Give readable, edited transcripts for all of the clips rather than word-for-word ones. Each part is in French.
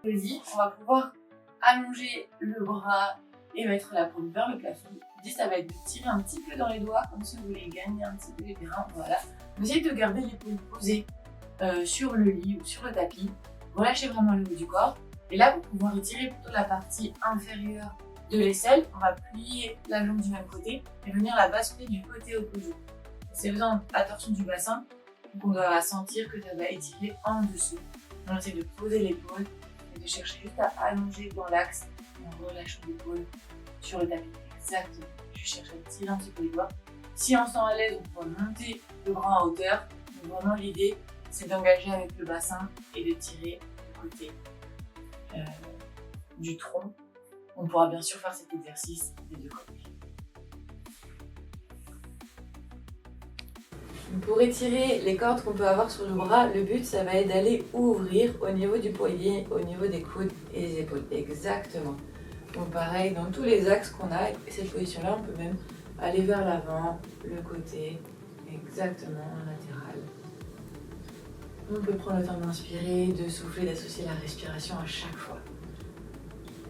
Vas-y, on va pouvoir allonger le bras et mettre la paume vers le plafond. L'idée, ça va être de tirer un petit peu dans les doigts, comme si vous voulez gagner un petit peu les terrains. Voilà. Vous essayez de garder l'épaule posée sur le lit ou sur le tapis. Relâchez vraiment le haut du corps. Et là, pour pouvoir étirer plutôt la partie inférieure de l'aisselle, on va plier la jambe du même côté et venir la basculer du côté opposé. C'est faisant la torsion du bassin, donc on doit sentir que ça va étirer en dessous. On essaie de poser l'épaule et de chercher juste à allonger dans l'axe en relâchant l'épaule sur le tapis. Exactement. Je cherche à tirer un petit peu les doigts. Si on se sent à l'aise, on peut monter le bras en hauteur. Donc vraiment, l'idée, c'est d'engager avec le bassin et de tirer du côté du tronc. On pourra bien sûr faire cet exercice des deux côtés. Pour étirer les cordes qu'on peut avoir sur le bras, le but, ça va être d'aller ouvrir au niveau du poignet, au niveau des coudes et des épaules. Exactement. Donc pareil, dans tous les axes qu'on a, cette position-là, on peut même aller vers l'avant, le côté, exactement, latéral. On peut prendre le temps d'inspirer, de souffler, d'associer la respiration à chaque fois.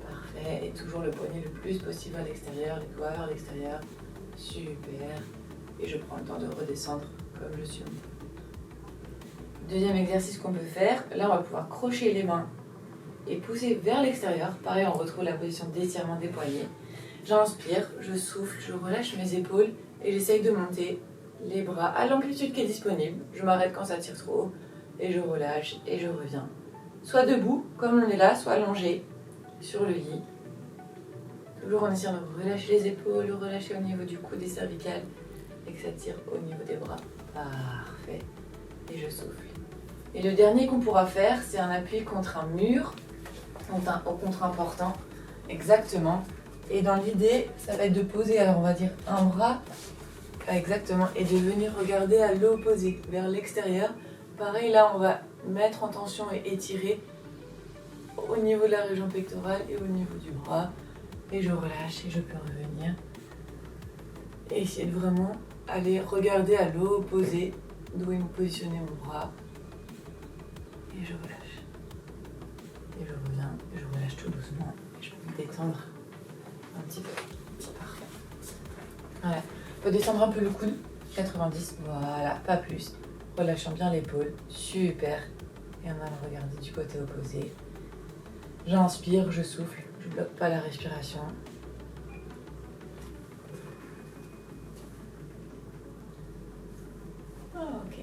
Parfait. Et toujours le poignet le plus possible vers l'extérieur, les doigts vers l'extérieur. Super. Et je prends le temps de redescendre comme je suis montée. Deuxième exercice qu'on peut faire, là on va pouvoir crocher les mains et pousser vers l'extérieur. Pareil, on retrouve la position d'étirement des poignets. J'inspire, je souffle, je relâche mes épaules et j'essaye de monter les bras à l'amplitude qui est disponible. Je m'arrête quand ça tire trop haut et je relâche et je reviens. Soit debout, comme on est là, soit allongé sur le lit. Toujours en essayant de relâcher les épaules, relâcher au niveau du coude et cervical et que ça tire au niveau des bras. Parfait. Et je souffle. Et le dernier qu'on pourra faire, c'est un appui contre un mur, contre un portant. Exactement. Et dans l'idée, ça va être de poser, alors on va dire un bras, exactement, et de venir regarder à l'opposé, vers l'extérieur. Pareil, là, on va mettre en tension et étirer au niveau de la région pectorale et au niveau du bras. Et je relâche et je peux revenir. Et essayer de vraiment aller regarder à l'opposé d'où est positionné mon bras. Et je relâche. Et je reviens, et je relâche tout doucement. Et je peux me détendre un petit peu. Parfait. Voilà. On peut descendre un peu le coude. 90, voilà, pas plus. Relâchant bien l'épaule. Super. Et on va le regarder du côté opposé. J'inspire, je souffle. Je bloque pas la respiration. Ok.